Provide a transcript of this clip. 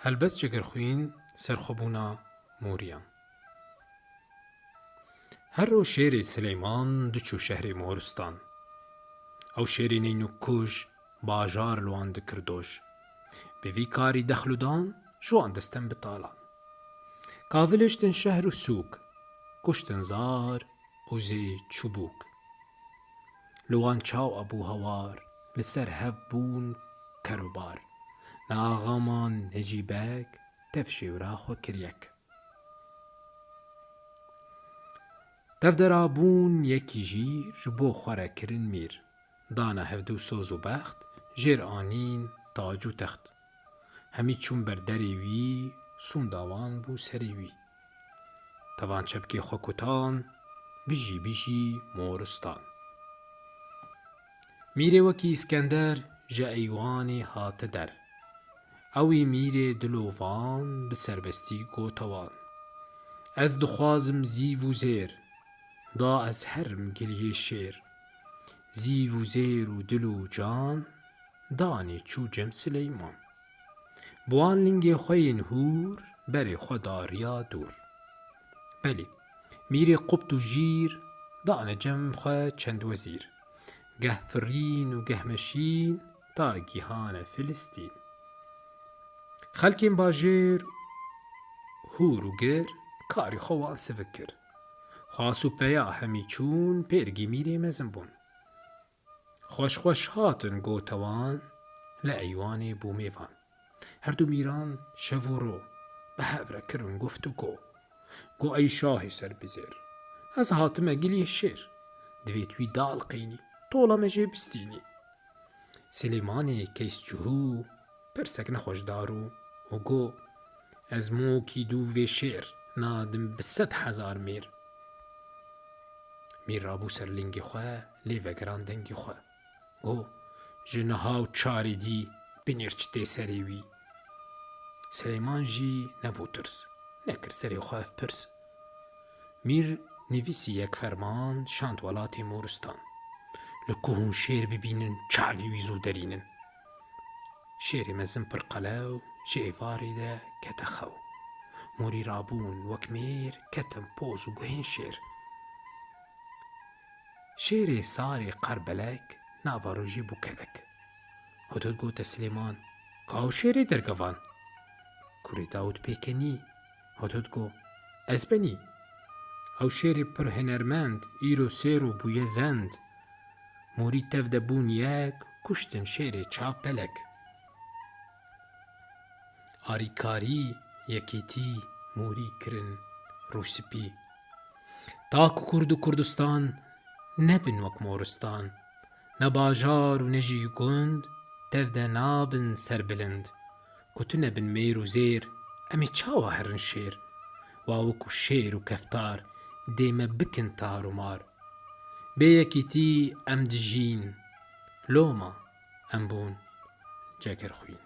هەلبەت جگەرخوین سەرخۆبوونا موریان. هەرۆ شێری سلەیمان دچوو شەهری مۆرستان. ئەو شێری نین و کوژ باژار لوان دکردۆژ. بڤی کاری دەخلودان جوان دەستن بتاڵان. کاڤلشتن شەهر و سووک کوشتن زار و زێ چوبووک. لوان چاو ئەبوو هەوار لەسەر هەڤ بوون کەروبار. ناغامان نەجیبەک تەف شێورا خۆ کریەک. تەف دەرابوون یەکی ژیر ji بۆ خوارەکردن میر. دانە هەڤدوو سۆز و بەخت ژێر ئانین تاج و تەخت. هەمی چوون بەر دەرێ وی سونداوان بوو سەری وی. تەوان چەپکێ خۆ کوتان بژی بژی مۆرستان. میرێ وەکی ئیسکەندەر ji ئەیوانێ هاتە دەر. ئەوی میرێ دلۆڤان bi سەربەستی گۆتەوان. ئەس دixwazim زیڤ و زێر دا ez herim giliyê şêr. زیڤ و زێر و dil و can danê çû cem Sileyman. Bi wan lingê xwe yên hûr berê xwe dariya dûr. Belê mîrê qubt û jîr dane cem xwe çend wezîr. Geh firîn û geh meşîn ta gîhane Filistîn. Xelkên bajêr hûr û gir karî xwe wan sivik kir. Xas û peya hemî çûn pêrgî mîrê mezin bûn. Xweş xweş hatin gotewan li eywanê bûmêvan. Herdû mîran şev û ro bi hev re kirin guft û go. Got ey şahê serbizêr ez hatime giliyê şêr. Divê wî dalqînî tola me jê bistînî. Silêmanê keyscihû pirsek nexweşdar û got ez mokî dû vê şêr nadim bi 100,000 mêr. Mîr rabû ser lingê xwe lê vegiran dengê xwe. Got ji niha û çarê dî binêrçitê serê wî. Sileyman jî nebû tirs nekir serê xwe ev pirs. Mîr nivîsî yek ferman şand welatê Moristan. Li ku hûn şêr bibînin çavî wî zû derînin. Şêrê mezin pir qelew ji êvarê de kete xew. Morî rabûn wek mêr ketin poz û guhên şêr. Şêrê sarê qerbelek nava rojî bû kelek. Hudhud gote Silêman kaw şêrê dergevan. Kurê Dawûd pêkenî. Hudhud got ez benî. Ew şêrê pir hinermend îro sêr û bûye zend. Morî tev de bûn yek kuştin şêrê çav pelek. Arîkarî yekîtî morî kirin rûspî. Ta ku Kurd û Kurdistan nebin wek Moristan. Ne bajar û ne jî gund tev de nabin serbilind. Ku tu nebin mêr û zêr em ê çawa herin şêr. Wa wekû şêr û keftar dê me bikin tar û mar. Bê yekîtî em dijîn loma em bûn cegerxwîn.